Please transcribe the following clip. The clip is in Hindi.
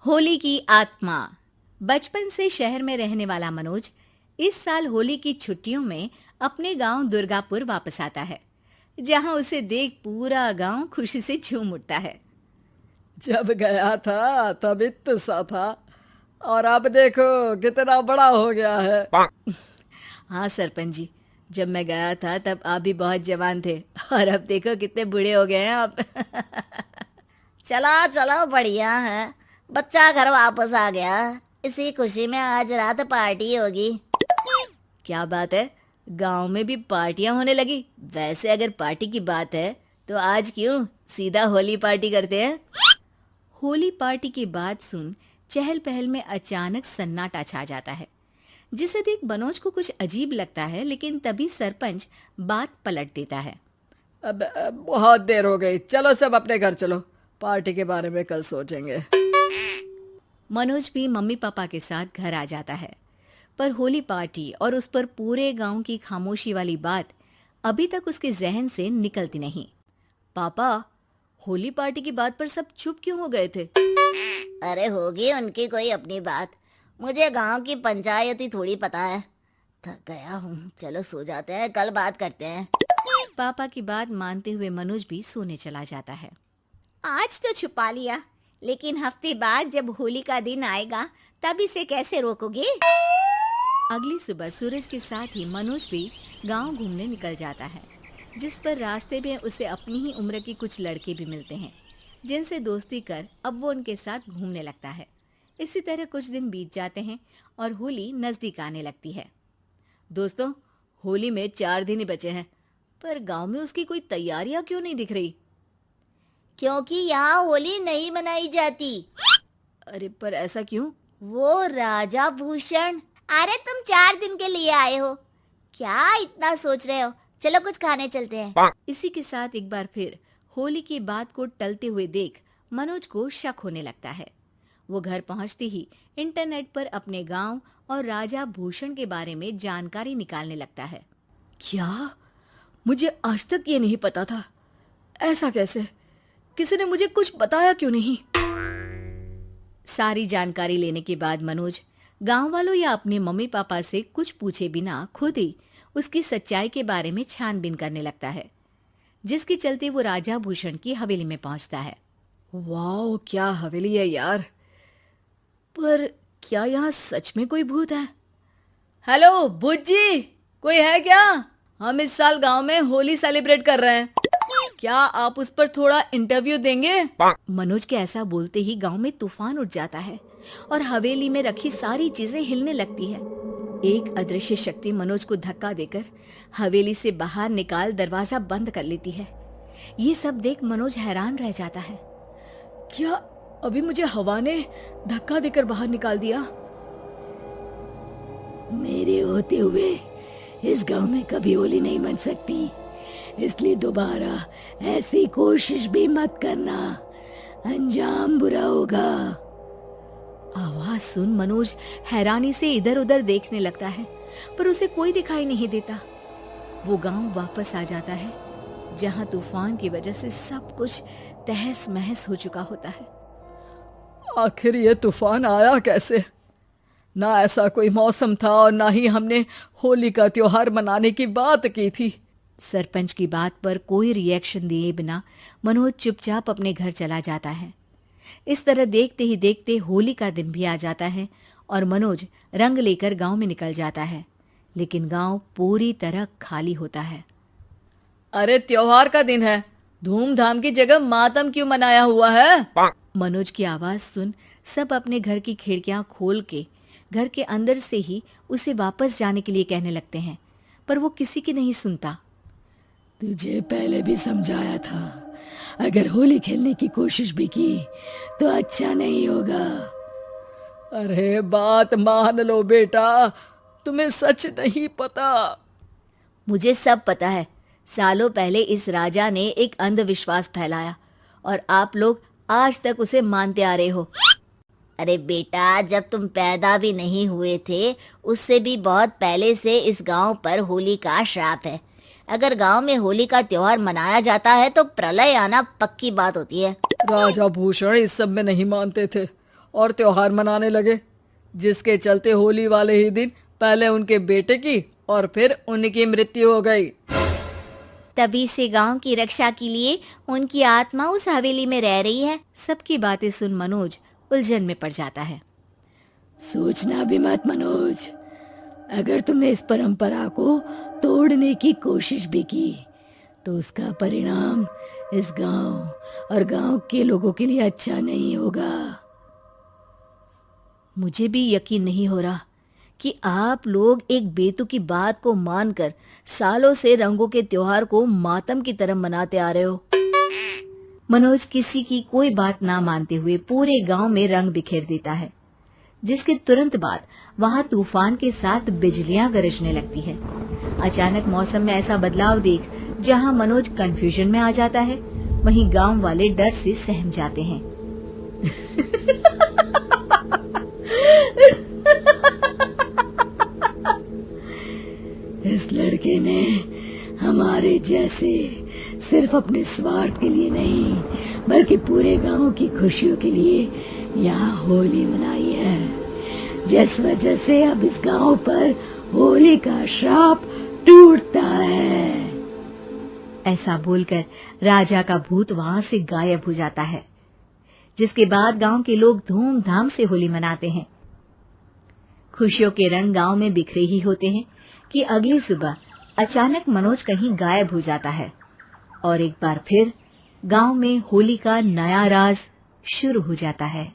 होली की आत्मा। बचपन से शहर में रहने वाला मनोज इस साल होली की छुट्टियों में अपने गांव दुर्गापुर वापस आता है, जहां उसे देख पूरा गांव खुशी से झूम उठता है। जब गया था तब इतना सा था और अब देखो कितना बड़ा हो गया है। हाँ सरपंच जी, जब मैं गया था तब आप भी बहुत जवान थे और अब देखो कितने बूढ़े हो गए हैं आप। चलो चलो बढ़िया है। बच्चा घर वापस आ गया। इसी खुशी में आज रात पार्टी होगी। क्या बात है, गांव में भी पार्टियां होने लगी। वैसे अगर पार्टी की बात है तो आज क्यों सीधा होली पार्टी करते हैं। होली पार्टी की बात सुन चहल पहल में अचानक सन्नाटा छा जाता है, जिसे देख मनोज को कुछ अजीब लगता है, लेकिन तभी सरपंच बात पलट देता है। अब बहुत देर हो गई, चलो सब अपने घर चलो, पार्टी के बारे में कल सोचेंगे। मनोज भी मम्मी पापा के साथ घर आ जाता है, पर होली पार्टी और उस पर पूरे गांव की खामोशी वाली बात अभी तक उसके जहन से निकलती नहीं। पापा, होली पार्टी की बात पर सब चुप क्यों हो गए थे? अरे होगी उनकी कोई अपनी बात। मुझे गांव की पंचायती थोड़ी पता है। थक गया हूँ, चलो सो जाते हैं, कल बात करते हैं। पापा की बात मानते हुए मनोज भी सोने चला जाता है। आज तो छुपा लिया, लेकिन हफ्ते बाद जब होली का दिन आएगा तब इसे कैसे रोकोगे? अगली सुबह सूरज के साथ ही मनोज भी गांव घूमने निकल जाता है, जिस पर रास्ते में उसे अपनी ही उम्र के कुछ लड़के भी मिलते हैं, जिनसे दोस्ती कर अब वो उनके साथ घूमने लगता है। इसी तरह कुछ दिन बीत जाते हैं और होली नजदीक आने लगती है। दोस्तों, होली में 4 दिन ही बचे हैं, पर गांव में उसकी कोई तैयारियां क्यों नहीं दिख रही? क्योंकि यहाँ होली नहीं मनाई जाती। अरे पर ऐसा क्यों? वो राजा भूषण। अरे तुम 4 दिन के लिए आए हो, क्या इतना सोच रहे हो? चलो कुछ खाने चलते हैं। इसी के साथ एक बार फिर होली की बात को टलते हुए देख मनोज को शक होने लगता है। वो घर पहुंचते ही इंटरनेट पर अपने गांव और राजा भूषण के बारे में जानकारी निकालने लगता है। क्या? मुझे आज तक ये नहीं पता था। ऐसा कैसे? किसी ने मुझे कुछ बताया क्यों नहीं? सारी जानकारी लेने के बाद मनोज गांव वालों या अपने मम्मी पापा से कुछ पूछे बिना खुद ही उसकी सच्चाई के बारे में छानबीन करने लगता है, जिसके चलते वो राजा भूषण की हवेली में पहुंचता है। वाह, क्या हवेली है यार। पर क्या यहाँ सच में कोई भूत है? हेलो भूत जी, कोई है क्या? हम इस साल गांव में होली सेलिब्रेट कर रहे हैं, क्या आप उस पर थोड़ा इंटरव्यू देंगे? मनोज के ऐसा बोलते ही गांव में तूफान उठ जाता है और हवेली में रखी सारी चीजें हिलने लगती है। एक अदृश्य शक्ति मनोज को धक्का देकर हवेली से बाहर निकाल दरवाजा बंद कर लेती है। ये सब देख मनोज हैरान रह जाता है। क्या अभी मुझे हवा ने धक्का देकर बाहर निकाल दिया? मेरे होते हुए इस गांव में कभी होली नहीं मन सकती, इसलिए दोबारा ऐसी कोशिश भी मत करना, अंजाम बुरा होगा। आवाज सुन मनोज हैरानी से इधर उधर देखने लगता है, पर उसे कोई दिखाई नहीं देता। वो गांव वापस आ जाता है, जहां तूफान की वजह से सब कुछ तहस महस हो चुका होता है। आखिर ये तूफान आया कैसे? ना ऐसा कोई मौसम था और ना ही हमने होली का त्योहार मनाने की बात की थी। सरपंच की बात पर कोई रिएक्शन दिए बिना मनोज चुपचाप अपने घर चला जाता है। इस तरह देखते ही देखते होली का दिन भी आ जाता है और मनोज रंग लेकर गांव में निकल जाता है, लेकिन गांव पूरी तरह खाली होता है। अरे त्योहार का दिन है, धूमधाम की जगह मातम क्यों मनाया हुआ है? मनोज की आवाज सुन सब अपने घर की खिड़कियां खोल के घर के अंदर से ही उसे वापस जाने के लिए कहने लगते हैं, पर वो किसी की नहीं सुनता। तुझे पहले भी समझाया था, अगर होली खेलने की कोशिश भी की तो अच्छा नहीं होगा। अरे बात मान लो बेटा, तुम्हें सच नहीं पता। मुझे सब पता है। सालों पहले इस राजा ने एक अंधविश्वास फैलाया और आप लोग आज तक उसे मानते आ रहे हो। अरे बेटा, जब तुम पैदा भी नहीं हुए थे उससे भी बहुत पहले से इस गांव पर होली का श्राप है। अगर गांव में होली का त्योहार मनाया जाता है तो प्रलय आना पक्की बात होती है। राजा भूषण इस सब में नहीं मानते थे और त्योहार मनाने लगे, जिसके चलते होली वाले ही दिन पहले उनके बेटे की और फिर उनकी मृत्यु हो गई। तभी से गांव की रक्षा के लिए उनकी आत्मा उस हवेली में रह रही है। सबकी बातें सुन मनोज उलझन में पड़ जाता है। सोचना भी मत मनोज, अगर तुमने इस परंपरा को तोड़ने की कोशिश भी की तो उसका परिणाम इस गांव और गांव के लोगों के लिए अच्छा नहीं होगा। मुझे भी यकीन नहीं हो रहा कि आप लोग एक बेतुकी बात को मानकर सालों से रंगों के त्योहार को मातम की तरह मनाते आ रहे हो। मनोज किसी की कोई बात ना मानते हुए पूरे गांव में रंग बिखेर देता है, जिसके तुरंत बाद वहां तूफान के साथ बिजलियां गरजने लगती है। अचानक मौसम में ऐसा बदलाव देख जहां मनोज कंफ्यूजन में आ जाता है, वहीं गांव वाले डर से सहम जाते हैं। इस लड़के ने हमारे जैसे सिर्फ अपने स्वार्थ के लिए नहीं बल्कि पूरे गांव की खुशियों के लिए यहाँ होली मनाई है, जिस वजह से अब इस गांव पर होली का श्राप टूटता है। ऐसा बोलकर राजा का भूत वहां से गायब हो जाता है, जिसके बाद गांव के लोग धूमधाम से होली मनाते हैं। खुशियों के रंग गांव में बिखरे ही होते हैं कि अगली सुबह अचानक मनोज कहीं गायब हो जाता है और एक बार फिर गांव में होली का नया राज शुरू हो जाता है।